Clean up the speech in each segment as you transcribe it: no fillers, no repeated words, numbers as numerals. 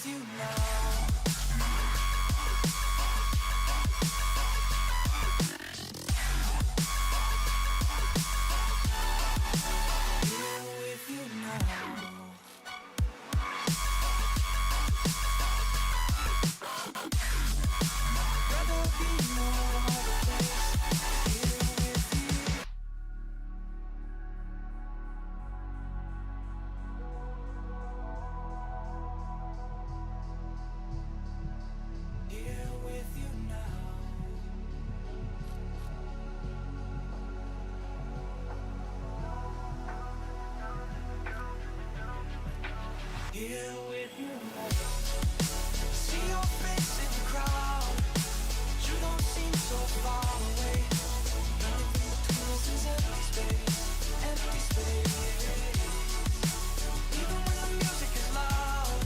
you now. Here with you now. See your face in the crowd. You don't seem so far away. Nothing between us is empty space. Empty space. Even when the music is loud,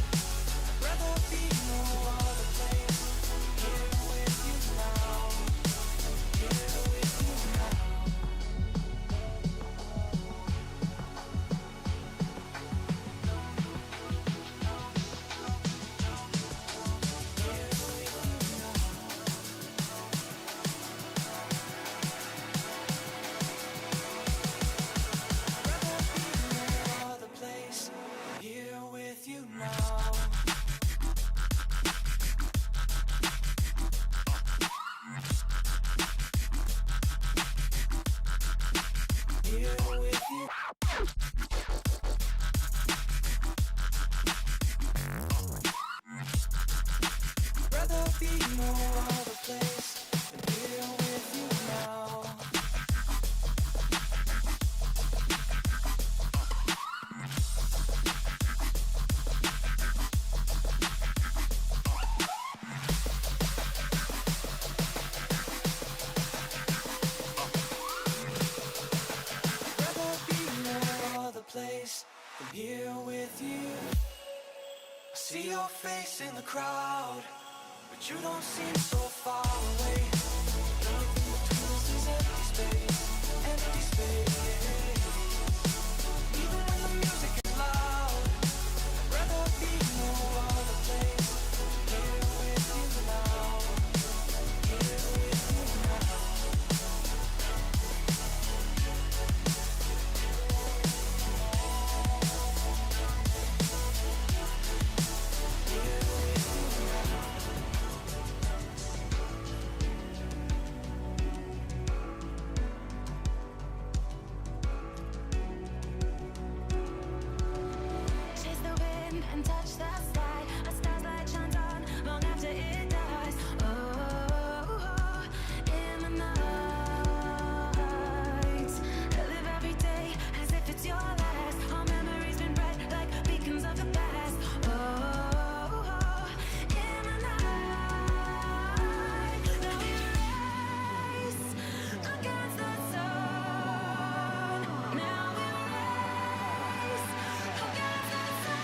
I'd rather be no other place. Here with you now. Here with you now. Here with you now. Here with you. Rather be no other place than here with you now. Place than here with you. I see your face in the crowd, but you don't seem so far away. Nothing between us is empty space, empty space. Even when the music is loud, I'd rather be no other place. Here with you now. Here with you now. And touch the sky, a star's light shines on long after it dies. Oh, in the night, I live every day as if it's your last. Our memories been bright like beacons of the past. Oh, in the night, now we race against the sun. Now we race against the sun.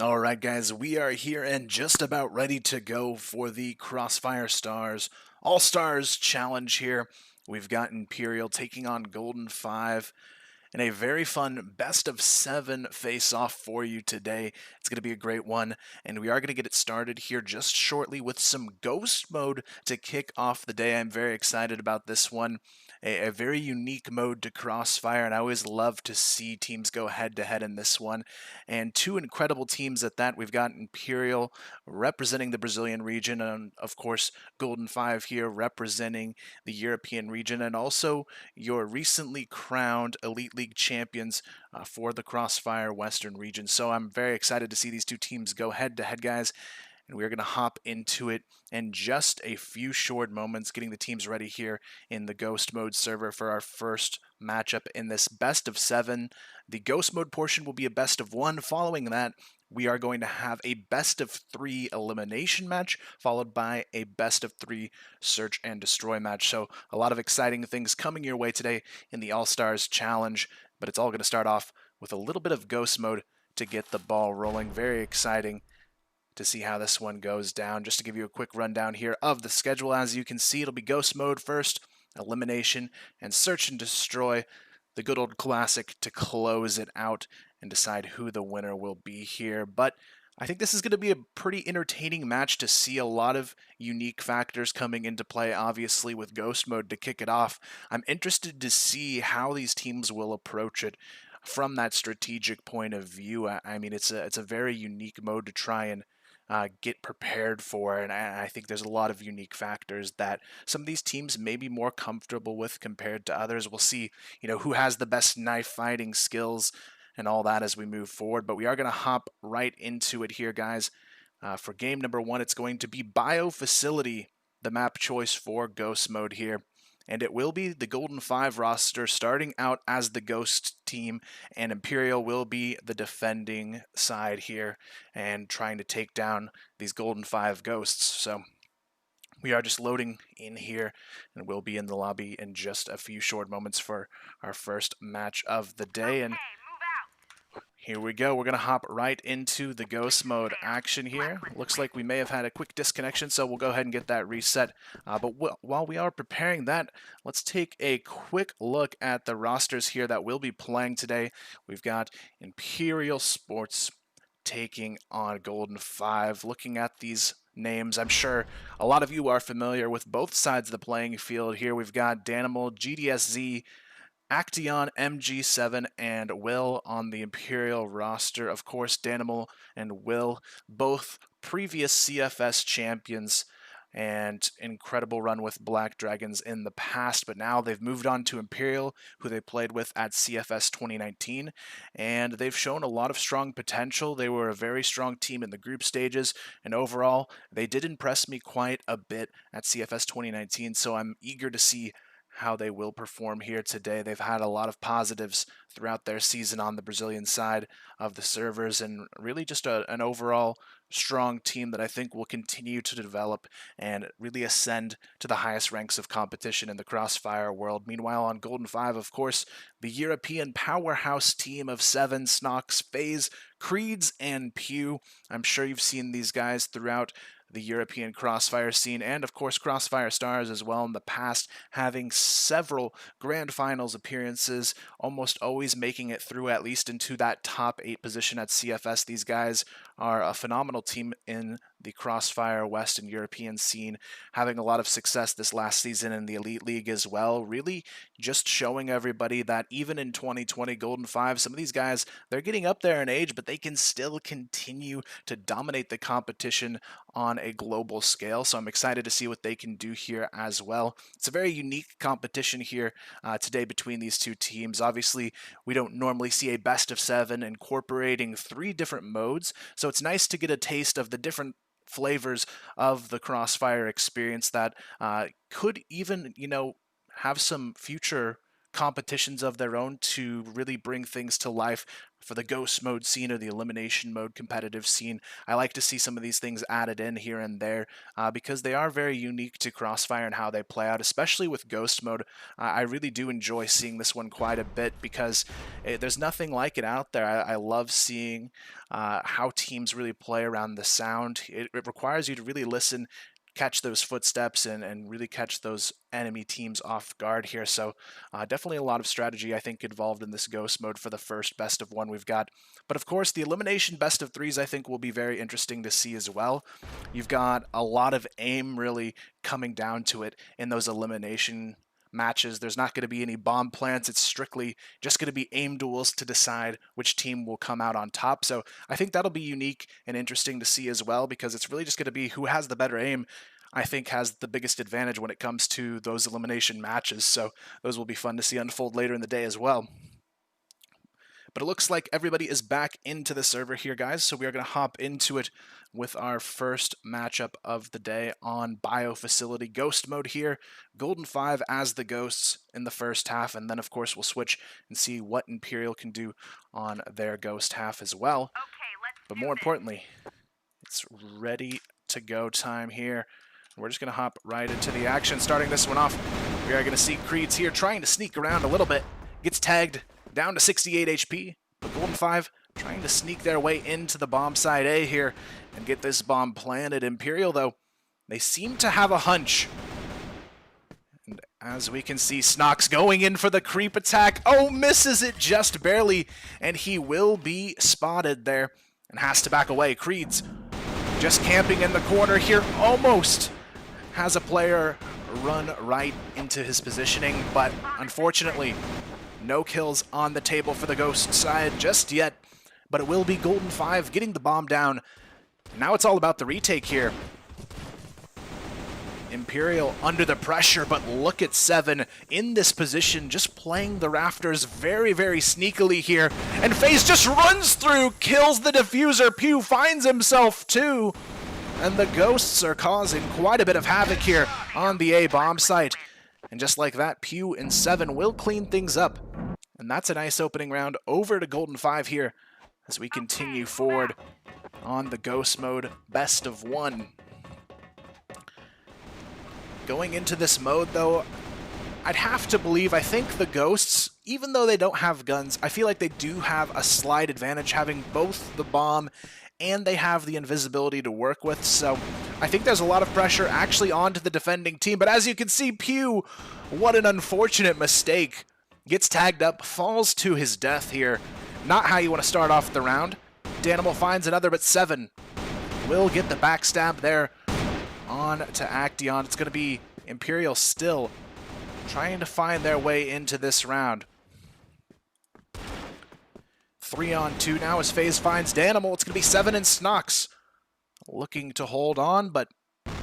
All right, guys, we are here and just about ready to go for the Crossfire Stars All-Stars Challenge here. We've got Imperial taking on Golden 5 in a very fun best of 7 face-off for you today. It's going to be a great one, and we are going to get it started here just shortly with some Ghost Mode to kick off the day. I'm very excited about this one. A very unique mode to Crossfire, and I always love to see teams go head-to-head in this one. And two incredible teams at that. We've got Imperial representing the Brazilian region, and of course Golden 5 here representing the European region, and also your recently crowned Elite League champions for the Crossfire Western region. So I'm very excited to see these two teams go head-to-head, guys. And we're going to hop into it in just a few short moments, getting the teams ready here in the Ghost Mode server for our first matchup in this best of 7. The Ghost Mode portion will be a best of 1. Following that, we are going to have a best of 3 elimination match, followed by a best of 3 search and destroy match. So a lot of exciting things coming your way today in the All-Stars Challenge, but it's all going to start off with a little bit of ghost mode to get the ball rolling. Very exciting to see how this one goes down. Just to give you a quick rundown here of the schedule, as you can see, it'll be ghost mode first, elimination, and search and destroy, the good old classic to close it out and decide who the winner will be here. But I think this is going to be a pretty entertaining match to see a lot of unique factors coming into play, obviously, with ghost mode to kick it off. I'm interested to see how these teams will approach it from that strategic point of view. I mean, it's a very unique mode to try and get prepared for, and I think there's a lot of unique factors that some of these teams may be more comfortable with compared to others. We'll see, who has the best knife fighting skills and all that as we move forward, but we are going to hop right into it here, guys. For game number 1, it's going to be Bio Facility, the map choice for Ghost Mode here. And it will be the Golden 5 roster starting out as the Ghost team, and Imperial will be the defending side here and trying to take down these Golden 5 Ghosts. So we are just loading in here, and we'll be in the lobby in just a few short moments for our first match of the day. And here we go. We're going to hop right into the ghost mode action here. Looks like we may have had a quick disconnection, so we'll go ahead and get that reset. But while we are preparing that, let's take a quick look at the rosters here that we'll be playing today. We've got Imperial Sports taking on Golden 5. Looking at these names, I'm sure a lot of you are familiar with both sides of the playing field here. We've got Danimal, GDSZ, Action, MG7, and Will on the Imperial roster. Of course, Danimal and Will, both previous CFS champions and incredible run with Black Dragons in the past, but now they've moved on to Imperial, who they played with at CFS 2019, and they've shown a lot of strong potential. They were a very strong team in the group stages, and overall, they did impress me quite a bit at CFS 2019, so I'm eager to see how they will perform here today. They've had a lot of positives throughout their season on the Brazilian side of the servers, and really just an overall strong team that I think will continue to develop and really ascend to the highest ranks of competition in the Crossfire world. Meanwhile, on Golden 5, of course, the European powerhouse team of 7, Snox, FaZe, Creeds, and Pew. I'm sure you've seen these guys throughout the European Crossfire scene, and of course Crossfire Stars as well in the past, having several Grand Finals appearances, almost always making it through at least into that top 8 position at CFS. These guys are a phenomenal team in the Crossfire West and European scene, having a lot of success this last season in the Elite League as well, really just showing everybody that even in 2020 Golden 5, some of these guys, they're getting up there in age, but they can still continue to dominate the competition on a global scale. So I'm excited to see what they can do here as well. It's a very unique competition here today between these two teams. Obviously, we don't normally see a best of 7 incorporating 3 different modes, so it's nice to get a taste of the different flavors of the Crossfire experience that could even, have some future competitions of their own to really bring things to life for the ghost mode scene or the elimination mode competitive scene. I like to see some of these things added in here and there because they are very unique to Crossfire and how they play out, especially with ghost mode. I really do enjoy seeing this one quite a bit because there's nothing like it out there. I love seeing how teams really play around the sound. It requires you to really listen, catch those footsteps, and really catch those enemy teams off guard here. So definitely a lot of strategy, I think, involved in this ghost mode for the first best of 1 we've got. But of course, the elimination best of 3s I think will be very interesting to see as well. You've got a lot of aim really coming down to it in those elimination matches. There's not going to be any bomb plants. It's strictly just going to be aim duels to decide which team will come out on top. So I think that'll be unique and interesting to see as well, because it's really just going to be who has the better aim, I think, has the biggest advantage when it comes to those elimination matches. So those will be fun to see unfold later in the day as well. But it looks like everybody is back into the server here, guys, so we are going to hop into it with our first matchup of the day on Bio Facility Ghost mode here. Golden 5 as the Ghosts in the first half, and then of course we'll switch and see what Imperial can do on their Ghost half as well. Okay, let's But more importantly, it's ready to go time here. We're just going to hop right into the action. Starting this one off, we are going to see Creeds here trying to sneak around a little bit. Gets tagged down to 68 HP. But Golden 5 trying to sneak their way into the bomb side A here and get this bomb planted. Imperial, though, they seem to have a hunch. And as we can see, Snox going in for the creep attack. Oh, misses it just barely. And he will be spotted there and has to back away. Creeds just camping in the corner here, almost has a player run right into his positioning, but unfortunately, no kills on the table for the Ghost side just yet, but it will be Golden 5 getting the bomb down. Now it's all about the retake here. Imperial under the pressure, but look at 7 in this position, just playing the rafters very, very sneakily here. And FaZe just runs through, kills the diffuser. Pew finds himself too. And the Ghosts are causing quite a bit of havoc here on the A bomb site. And just like that, Pew and 7 will clean things up. And that's a nice opening round over to Golden 5 here as we continue forward on the Ghost mode best of 1. Going into this mode, though, I'd have to believe, I think the Ghosts, even though they don't have guns, I feel like they do have a slight advantage having both the bomb and they have the invisibility to work with, so I think there's a lot of pressure actually onto the defending team. But as you can see, Pew, what an unfortunate mistake. Gets tagged up, falls to his death here. Not how you want to start off the round. Danimal finds another, but 7 will get the backstab there on to Acteon. It's going to be Imperial still trying to find their way into this round. 3-on-2 now as FaZe finds Danimal. It's going to be 7 and Snox looking to hold on, but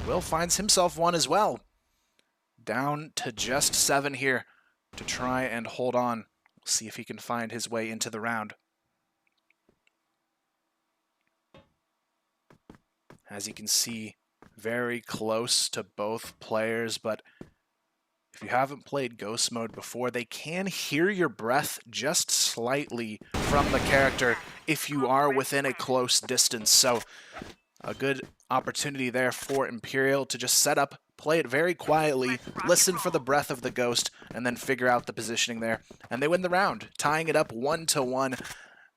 Will finds himself one as well. Down to just 7 here to try and hold on. We'll see if he can find his way into the round. As you can see, very close to both players, but if you haven't played Ghost Mode before, they can hear your breath just slightly from the character if you are within a close distance. So a good opportunity there for Imperial to just set up, play it very quietly, listen for the breath of the Ghost, and then figure out the positioning there. And they win the round, tying it up 1-1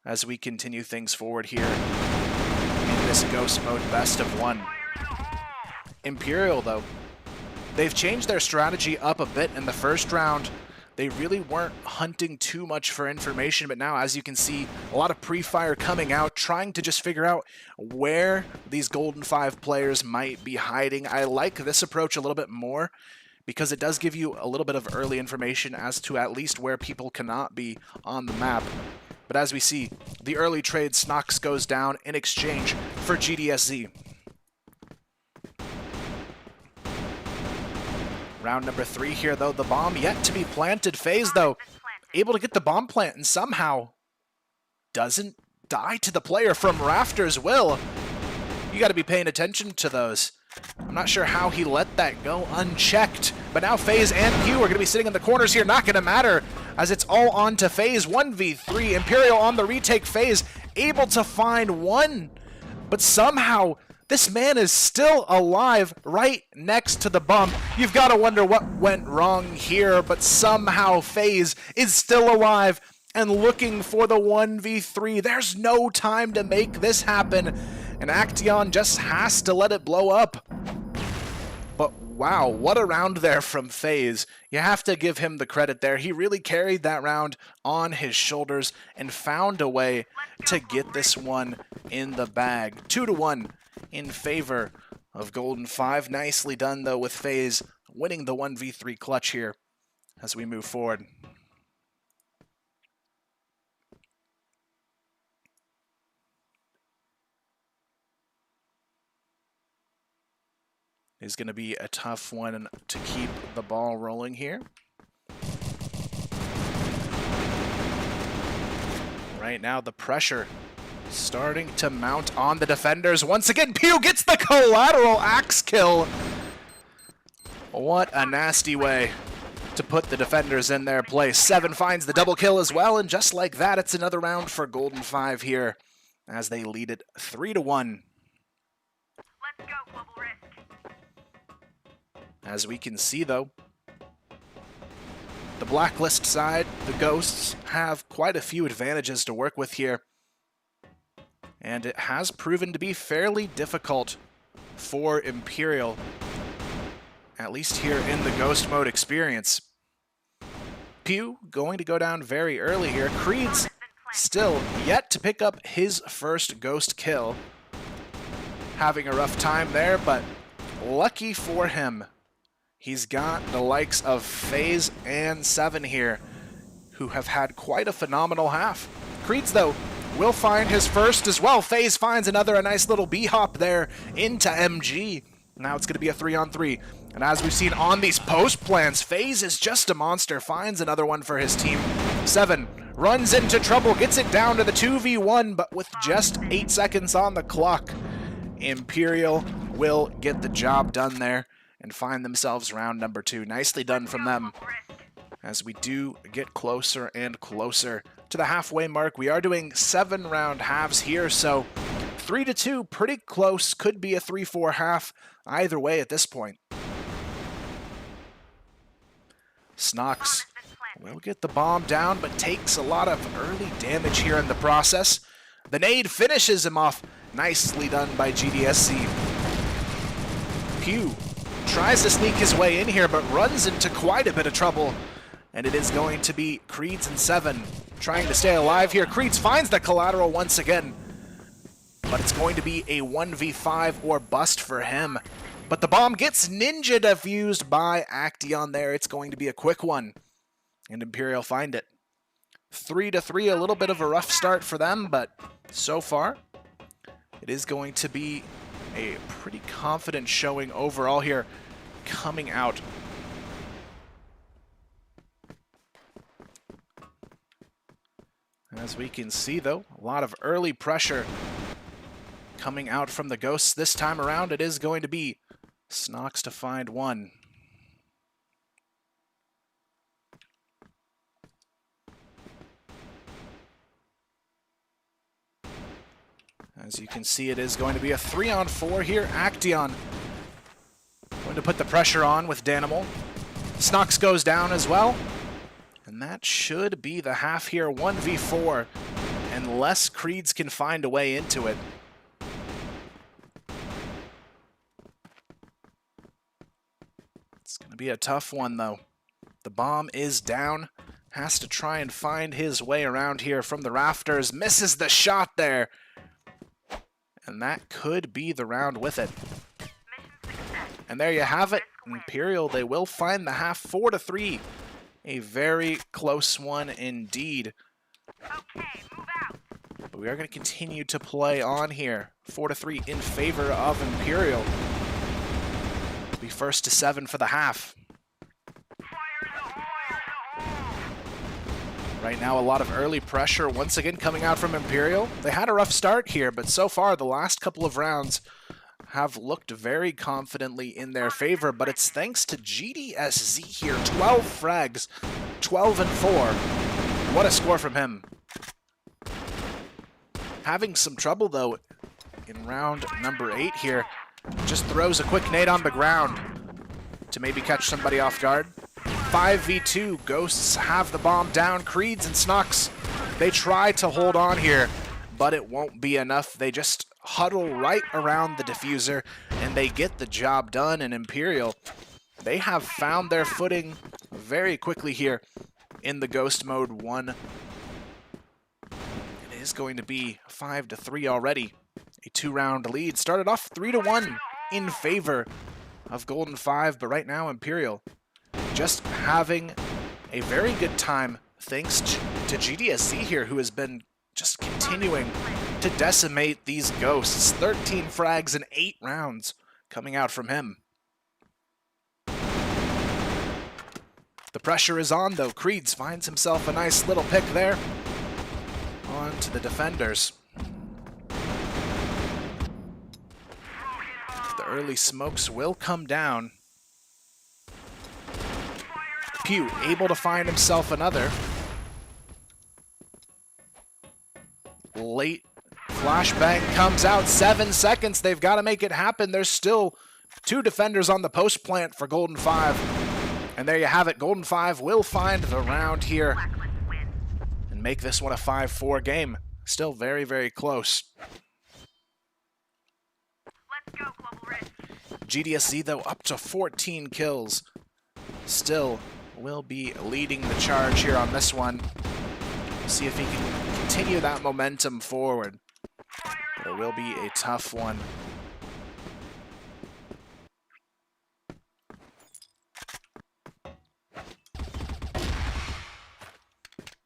as we continue things forward here in this Ghost Mode best of 1. Imperial, though, they've changed their strategy up a bit in the first round. They really weren't hunting too much for information, but now, as you can see, a lot of pre-fire coming out, trying to just figure out where these Golden 5 players might be hiding. I like this approach a little bit more because it does give you a little bit of early information as to at least where people cannot be on the map. But as we see, the early trade, Snox goes down in exchange for GDSZ. Round number 3 here, though. The bomb yet to be planted. FaZe, though, able to get the bomb plant and somehow doesn't die to the player from rafters. Will, you got to be paying attention to those. I'm not sure how he let that go unchecked. But now FaZe and Pew are going to be sitting in the corners here. Not going to matter as it's all on to FaZe. 1v3. Imperial on the retake. FaZe able to find one. But somehow this man is still alive right next to the bump. You've got to wonder what went wrong here, but somehow FaZe is still alive and looking for the 1v3. There's no time to make this happen, and Acteon just has to let it blow up. But wow, what a round there from FaZe. You have to give him the credit there. He really carried that round on his shoulders and found a way to get this one in the bag. 2-1. In favor of Golden 5. Nicely done, though, with FaZe winning the 1v3 clutch here as we move forward. It's going to be a tough one to keep the ball rolling here. Right now, the pressure starting to mount on the defenders. Once again, Pew gets the collateral axe kill. What a nasty way to put the defenders in their place. 7 finds the double kill as well, and just like that, it's another round for Golden 5 here as they lead it 3-1. Let's go, Global Risk. As we can see, though, the Blacklist side, the Ghosts, have quite a few advantages to work with here. And it has proven to be fairly difficult for Imperial, at least here in the Ghost Mode experience. Pew going to go down very early here. Creed's still yet to pick up his first Ghost kill. Having a rough time there, but lucky for him, he's got the likes of FaZe and Seven here, who have had quite a phenomenal half. Creed's, though, will find his first as well. FaZe finds another, a nice little B-hop there into MG. Now it's going to be a 3-on-3. And as we've seen on these post plans, FaZe is just a monster. Finds another one for his team. Seven runs into trouble, gets it down to the 2v1, but with just 8 seconds on the clock, Imperial will get the job done there and find themselves round number 2. Nicely done from them. As we do get closer and closer to the halfway mark, we are doing 7-round halves here, so 3-2, pretty close. Could be a 3-4 half either way at this point. Snox will get the bomb down, but takes a lot of early damage here in the process. The nade finishes him off. Nicely done by GDSC. Pew tries to sneak his way in here, but runs into quite a bit of trouble. And it is going to be Creeds and Seven trying to stay alive here. Creeds finds the collateral once again, but it's going to be a 1v5 or bust for him. But the bomb gets ninja defused by Acteon there. It's going to be a quick one, and Imperial find it. 3-3, a little bit of a rough start for them, but so far, it is going to be a pretty confident showing overall here coming out. As we can see, though, a lot of early pressure coming out from the Ghosts this time around. It is going to be Snox to find one. As you can see, it is going to be a 3-on-4 here. Acteon going to put the pressure on with Danimal. Snox goes down as well. And that should be the half here, 1v4, unless Creeds can find a way into it. It's going to be a tough one, though. The bomb is down. Has to try and find his way around here from the rafters. Misses the shot there. And that could be the round with it. And there you have it. Imperial, they will find the half 4-3. A very close one indeed. Okay, move out. But we are going to continue to play on here. 4-3 in favor of Imperial. Be first to 7 for the half. Right now, a lot of early pressure once again coming out from Imperial. They had a rough start here, but so far the last couple of rounds have looked very confidently in their favor, but it's thanks to GDSZ here. 12 frags, 12-4. What a score from him. Having some trouble, though, in round number 8 here. Just throws a quick nade on the ground to maybe catch somebody off guard. 5v2, Ghosts have the bomb down. Creeds and Snox, they try to hold on here, but it won't be enough. They just huddle right around the diffuser, and they get the job done. And Imperial, they have found their footing very quickly here in the Ghost Mode 1. It is going to be 5-3 already. A 2-round lead. Started off 3-1 in favor of Golden 5, but right now Imperial just having a very good time thanks to GDSC here, who has been just continuing to decimate these Ghosts. 13 frags in 8 rounds coming out from him. The pressure is on, though. Creeds finds himself a nice little pick there. On to the defenders. The early smokes will come down. Pew able to find himself another. Late Flashbang comes out, 7 seconds. They've got to make it happen. There's still 2 defenders on the post plant for Golden 5. And there you have it. Golden 5 will find the round here and make this one a 5-4 game. Still very, very close. Let's go, Global Risk. GDSZ, though, up to 14 kills. Still will be leading the charge here on this one. See if he can continue that momentum forward. But it will be a tough one.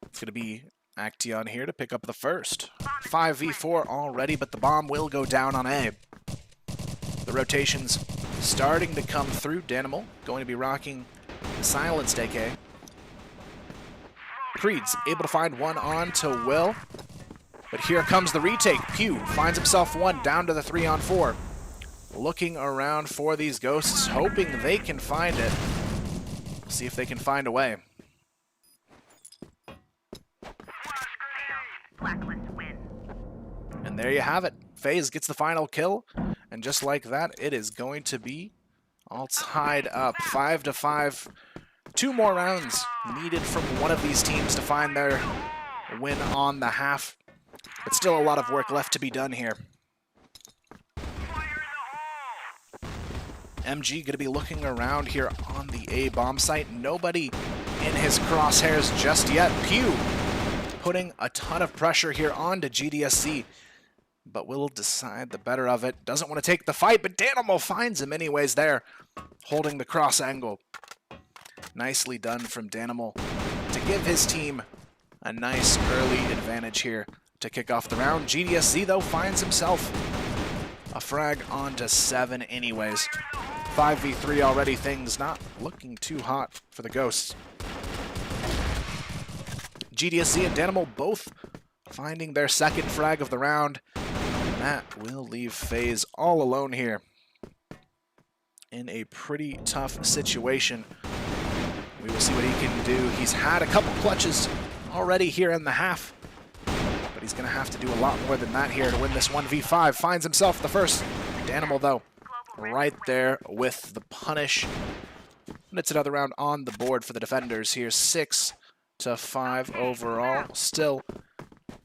It's going to be Action here to pick up the first. 5v4 already, but the bomb will go down on A. The rotations starting to come through. Danimal going to be rocking the silenced AK. Creed's able to find one on to Will. But here comes the retake. Pew finds himself one down to the 3-on-4. Looking around for these ghosts, hoping they can find it. See if they can find a way. Blacklist win. And there you have it. FaZe gets the final kill. And just like that, it is going to be all tied up. 5-5. 2 more rounds needed from one of these teams to find their win on the half. But still a lot of work left to be done here. MG going to be looking around here on the A bomb site. Nobody in his crosshairs just yet. Pew putting a ton of pressure here onto GDSZ, but will decide the better of it. Doesn't want to take the fight, but Danimal finds him anyways there, holding the cross angle. Nicely done from Danimal to give his team a nice early advantage here to kick off the round. GDSZ, though, finds himself a frag onto 7 anyways. 5v3 already, things not looking too hot for the Ghosts. GDSZ and Danimal both finding their second frag of the round. And that will leave FaZe all alone here in a pretty tough situation. We will see what he can do. He's had a couple clutches already here in the half, but he's going to have to do a lot more than that here to win this 1v5. Finds himself the first. Danimal, though, right there with the punish. And it's another round on the board for the defenders here. 6-5 overall. Still,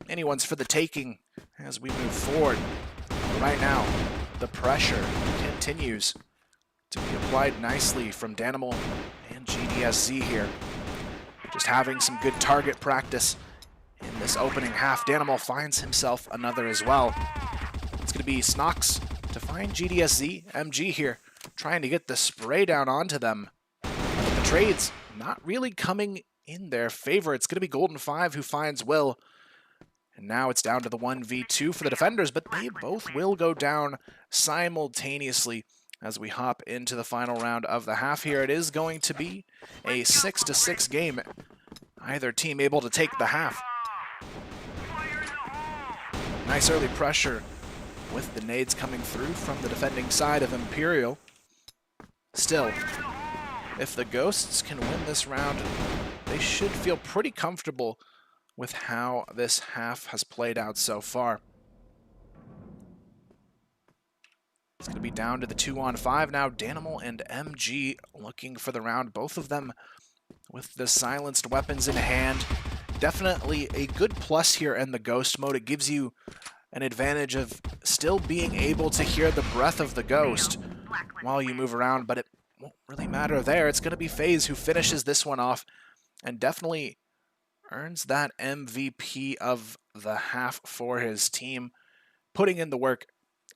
anyone's for the taking as we move forward. But right now, the pressure continues to be applied nicely from Danimal and GDSZ here. Just having some good target practice in this opening half. Danimal finds himself another as well. It's going to be Snox to find GDSZ. MG here trying to get the spray down onto them. But the trades not really coming in their favor. It's going to be Golden 5 who finds Will. And now it's down to the 1v2 for the defenders, but they both will go down simultaneously as we hop into the final round of the half here. It is going to be a 6-6 game. Either team able to take the half. Nice early pressure with the nades coming through from the defending side of Imperial. Still, if the Ghosts can win this round, they should feel pretty comfortable with how this half has played out so far. It's going to be down to the 2-on-5 now. Danimal and MG looking for the round. Both of them with the silenced weapons in hand. Definitely a good plus here in the Ghost mode. It gives you an advantage of still being able to hear the breath of the Ghost while you move around, but it won't really matter there. It's going to be FaZe who finishes this one off and definitely earns that MVP of the half for his team, putting in the work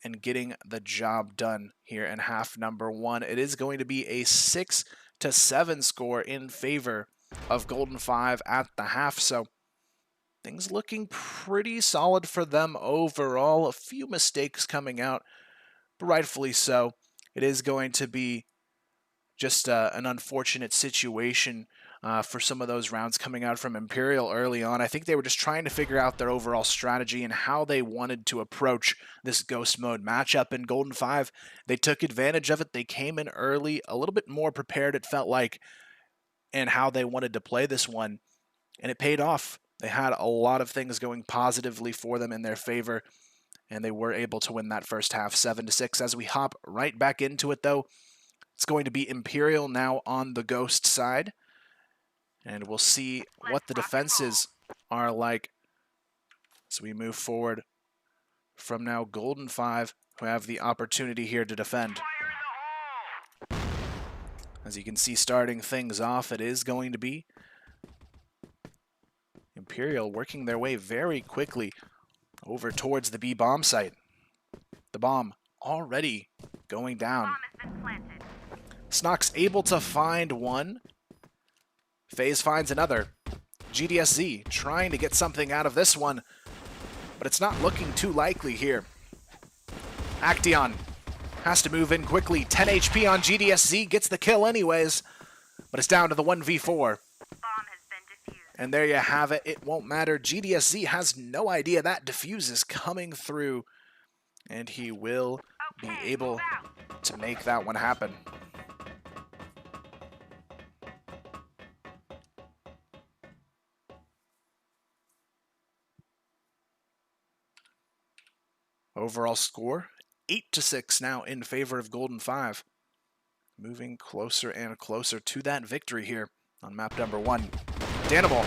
and getting the job done here in half number 1. It is going to be a 6-7 score in favor of Golden 5 at the half, so things looking pretty solid for them overall. A few mistakes coming out, but rightfully so. It is going to be just an unfortunate situation for some of those rounds coming out from Imperial early on. I think they were just trying to figure out their overall strategy and how they wanted to approach this Ghost mode matchup. In Golden 5, they took advantage of it. They came in early, a little bit more prepared, it felt like, and how they wanted to play this one, and it paid off. They had a lot of things going positively for them in their favor, and they were able to win that first half 7-6. As we hop right back into it, though, it's going to be Imperial now on the Ghost side, and we'll see what the defenses are like as we move forward from now Golden 5, who have the opportunity here to defend. As you can see, starting things off, it is going to be Imperial working their way very quickly over towards the B bomb site. The bomb already going down. Bomb has been planted. Snox able to find one. FaZe finds another. GDSZ trying to get something out of this one, but it's not looking too likely here. Action has to move in quickly. 10 HP on GDSZ, gets the kill anyways, but it's down to the 1v4. Bomb has been defused. And there you have it. It won't matter. GDSZ has no idea that defuse is coming through, and he will be Okay, able move out. to make that one happen. Overall score, 8-6 now in favor of Golden 5. Moving closer and closer to that victory here on map number 1. Danimal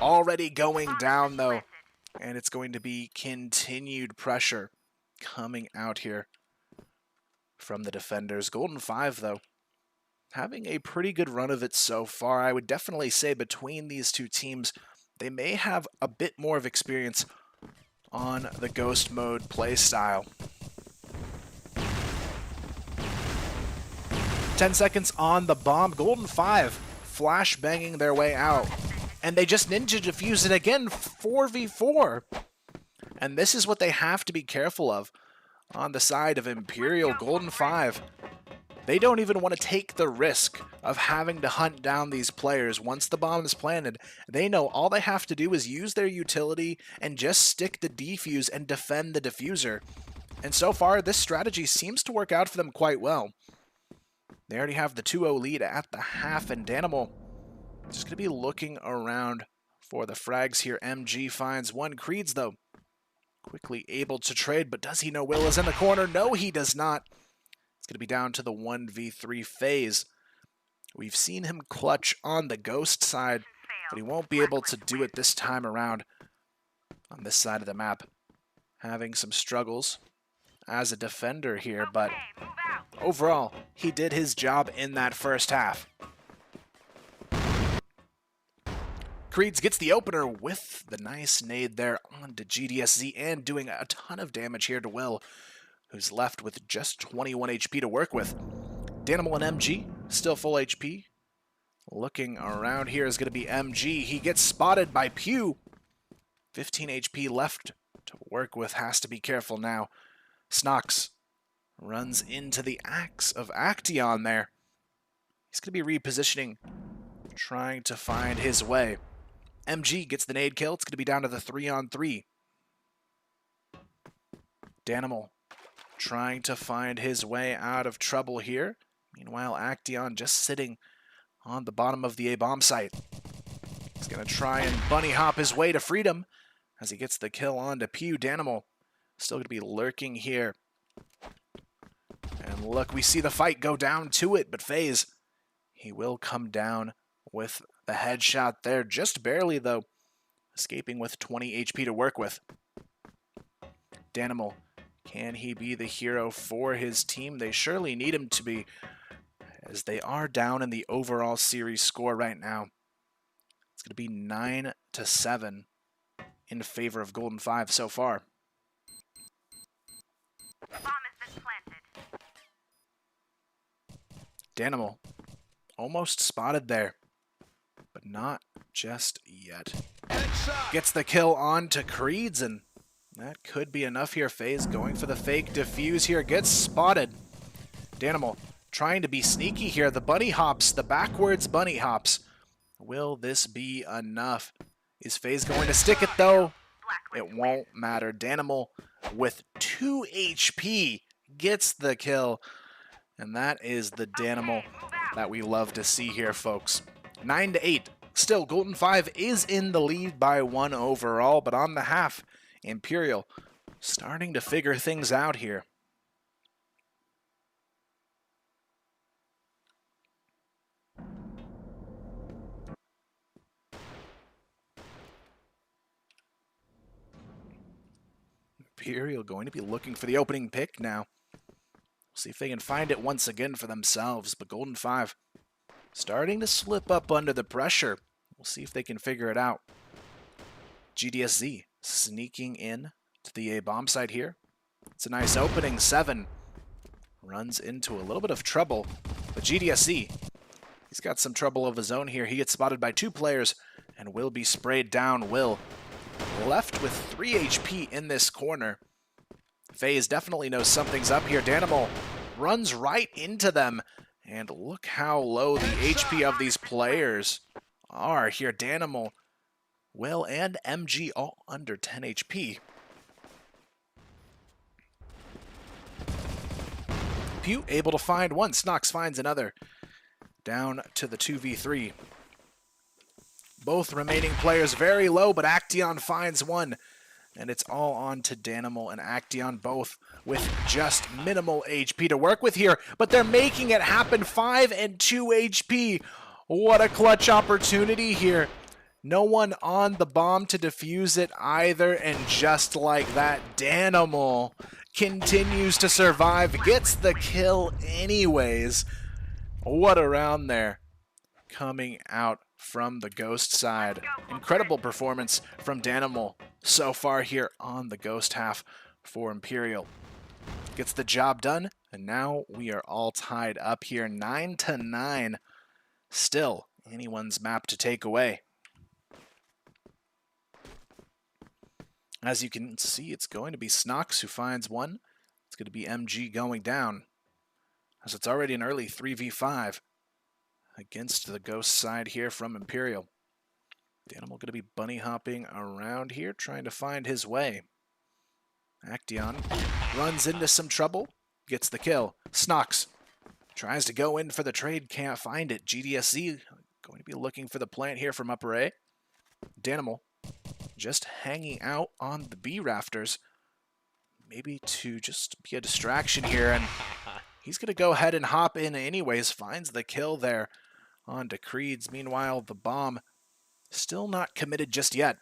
already going down though, and it's going to be continued pressure coming out here from the defenders. Golden 5 though, having a pretty good run of it so far. I would definitely say between these two teams, they may have a bit more of experience on the Ghost mode play style. 10 seconds on the bomb. Golden 5 flash banging their way out, and they just ninja defuse it again. 4v4, and this is what they have to be careful of on the side of Imperial. Golden 5, they don't even want to take the risk of having to hunt down these players. Once the bomb is planted, they know all they have to do is use their utility and just stick the defuse and defend the diffuser. And so far, this strategy seems to work out for them quite well. They already have the 2-0 lead at the half, and Danimal just going to be looking around for the frags here. MG finds one. Creeds, though, quickly able to trade, but does he know Will is in the corner? No, he does not. It's going to be down to the 1v3 FaZe. We've seen him clutch on the Ghost side, but he won't be able to do it this time around on this side of the map. Having some struggles as a defender here, but Okay, move out. overall, he did his job in that first half. Creeds gets the opener with the nice nade there onto GDSZ and doing a ton of damage here to Will, who's left with just 21 HP to work with. Danimal and MG, still full HP. Looking around here is going to be MG. He gets spotted by Pew. 15 HP left to work with. Has to be careful now. Snox runs into the axe of Action there. He's going to be repositioning, trying to find his way. MG gets the nade kill. It's going to be down to the 3-on-3. Danimal trying to find his way out of trouble here. Meanwhile, Action just sitting on the bottom of the A-bomb site. He's going to try and bunny hop his way to freedom as he gets the kill onto Pew. Danimal still going to be lurking here. And look, we see the fight go down to it, but FaZe, he will come down with the headshot there. Just barely, though, escaping with 20 HP to work with. Danimal, can he be the hero for his team? They surely need him to be, as they are down in the overall series score right now. It's going to be 9-7 in favor of Golden 5 so far. Bomb has been planted. Danimal almost spotted there, but not just yet. Gets the kill on to Creeds, and that could be enough here. FaZe going for the fake defuse here, gets spotted. Danimal trying to be sneaky here. The bunny hops, the backwards bunny hops. Will this be enough? Is FaZe going to stick it though? It won't matter. Danimal with 2 HP gets the kill. And that is the Danimal that we love to see here, folks. 9-8. Still, Golden 5 is in the lead by 1 overall, but on the half, Imperial starting to figure things out here. Imperial going to be looking for the opening pick now. See if they can find it once again for themselves, but Golden 5 starting to slip up under the pressure. We'll see if they can figure it out. GDSZ sneaking in to the A bomb site here. It's a nice opening. 7 runs into a little bit of trouble, but GDSZ, he's got some trouble of his own here. He gets spotted by 2 players and will be sprayed down. Will left with 3 HP in this corner. FaZe definitely knows something's up here. Danimal runs right into them, and look how low the HP of these players are here. Danimal, Will, and MG all under 10 HP. Pew able to find one. Snox finds another. Down to the 2v3. Both remaining players very low, but Action finds one. And it's all on to Danimal and Action, both with just minimal HP to work with here. But they're making it happen. 5 and 2 HP. What a clutch opportunity here. No one on the bomb to defuse it either. And just like that, Danimal continues to survive. Gets the kill anyways. What a round there. Coming out from the Ghost side. Incredible performance from Danimal so far here on the Ghost half for Imperial. Gets the job done, and now we are all tied up here 9-9. Still anyone's map to take away. As you can see, it's going to be Snox who finds one. It's going to be MG going down, as it's already an early 3v5 against the Ghost side here from Imperial. Danimal going to be bunny hopping around here, trying to find his way. Action runs into some trouble, gets the kill. Snox tries to go in for the trade, can't find it. GDSZ going to be looking for the plant here from Upper A. Danimal just hanging out on the B rafters, maybe to just be a distraction here, and he's going to go ahead and hop in anyways, finds the kill there on to Creeds. Meanwhile, the bomb still not committed just yet.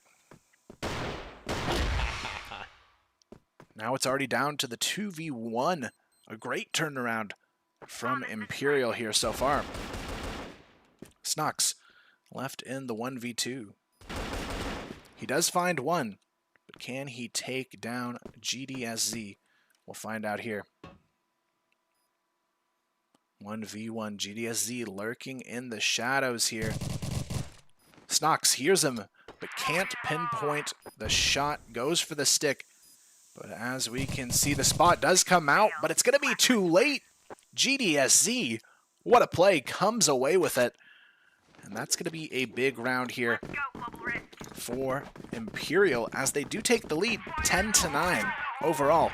Now it's already down to the 2v1. A great turnaround from Imperial here so far. Snox left in the 1v2. He does find one, but can he take down GDSZ? We'll find out here. 1v1, GDSZ lurking in the shadows here. Snox hears him, but can't pinpoint the shot. Goes for the stick, but as we can see, the spot does come out, but it's going to be too late. GDSZ, what a play, comes away with it. And that's going to be a big round here for Imperial, as they do take the lead 10-9 overall.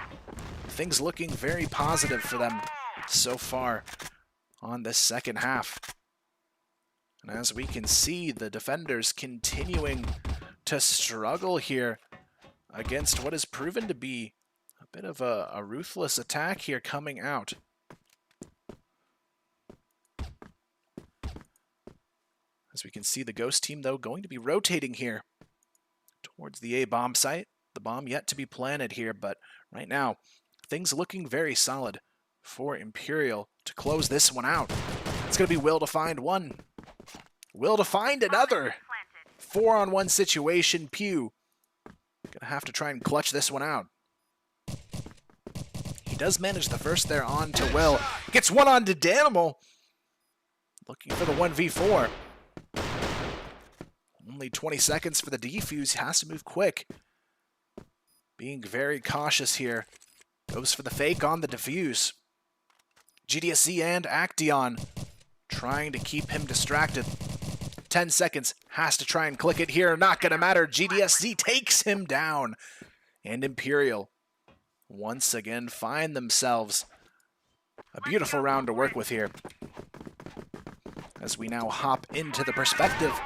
Things looking very positive for them so far on this second half. And as we can see, the defenders continuing to struggle here against what has proven to be a bit of a ruthless attack here coming out. As we can see, the Ghost team, though, going to be rotating here towards the A bomb site. The bomb yet to be planted here, but right now, things looking very solid for Imperial to close this one out. It's going to be Will to find one. Will to find another. 4-on-1 situation. Pew gonna have to try and clutch this one out. He does manage the first there on to Will. Gets one on to Danimal. Looking for the 1v4. Only 20 seconds for the defuse. He has to move quick. Being very cautious here. Goes for the fake on the defuse. GDSZ and Action trying to keep him distracted. 10 seconds. Has to try and click it here. Not going to matter. GDSZ takes him down. And Imperial once again find themselves a beautiful round to work with here. As we now hop into the perspective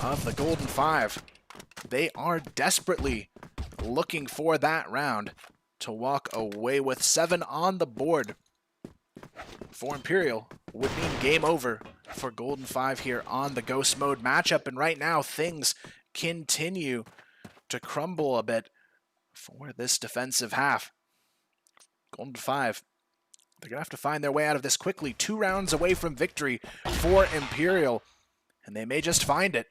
of the Golden 5. They are desperately looking for that round to walk away with 7 on the board. For Imperial would mean game over for Golden 5 here on the Ghost Mode matchup. And right now, things continue to crumble a bit for this defensive half. Golden 5, they're going to have to find their way out of this quickly. 2 rounds away from victory for Imperial, and they may just find it.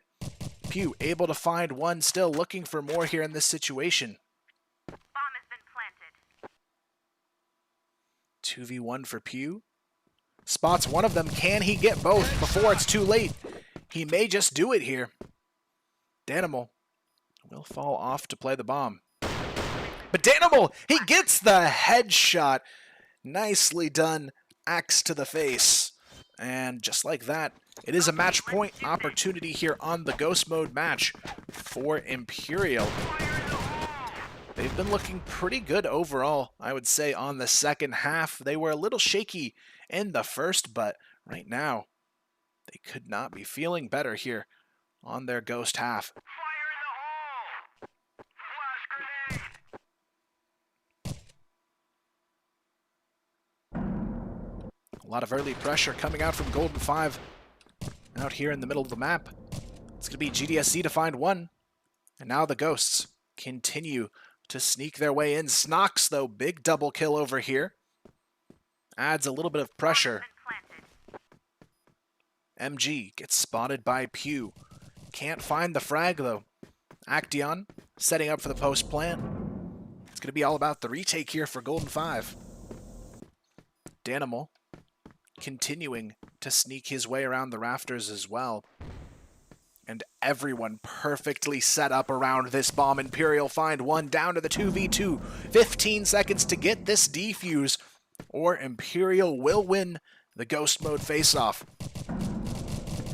Pew able to find one, still looking for more here in this situation. Bomb has been planted. 2v1 for Pew. Spots one of them. Can he get both before it's too late? He may just do it here. Danimal will fall off to play the bomb. But Danimal, he gets the headshot. Nicely done. Axe to the face. And just like that, it is a match point opportunity here on the Ghost Mode match for Imperial. They've been looking pretty good overall, I would say, on the second half. They were a little shaky in the first, but right now, they could not be feeling better here on their Ghost half. A lot of early pressure coming out from Golden 5 out here in the middle of the map. It's going to be GDSC to find one. And now the Ghosts continue to sneak their way in. Snox, though, big double kill over here. Adds a little bit of pressure. MG gets spotted by Pew. Can't find the frag, though. Acteon setting up for the post plan. It's going to be all about the retake here for Golden 5. Danimal continuing to sneak his way around the rafters as well. And everyone perfectly set up around this bomb. Imperial find one down to the 2v2. 15 seconds to get this defuse, or Imperial will win the Ghost Mode face-off.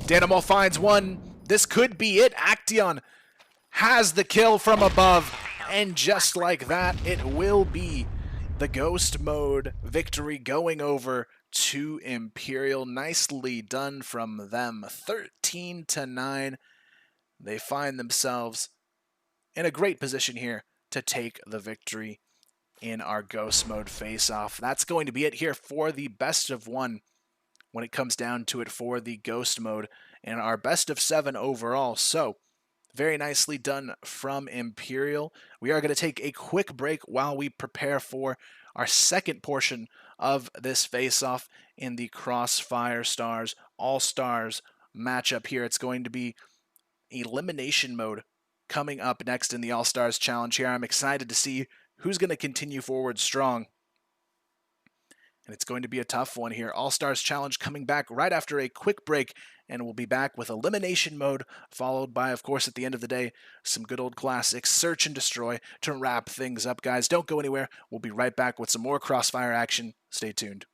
Danimal finds one. This could be it. Acteon has the kill from above. And just like that, it will be the Ghost Mode victory going over to Imperial. Nicely done from them. 13-9. They find themselves in a great position here to take the victory in our Ghost Mode face-off. That's going to be it here for the best of 1 when it comes down to it for the Ghost Mode and our best of 7 overall. So, very nicely done from Imperial. We are going to take a quick break while we prepare for our second portion of this face-off in the Crossfire Stars All-Stars matchup here. It's going to be elimination mode coming up next in the All-Stars Challenge here. I'm excited to see who's going to continue forward strong. And it's going to be a tough one here. All-Stars Challenge coming back right after a quick break, and we'll be back with elimination mode, followed by, of course, at the end of the day, some good old classics, Search and Destroy, to wrap things up, guys. Don't go anywhere. We'll be right back with some more Crossfire action. Stay tuned.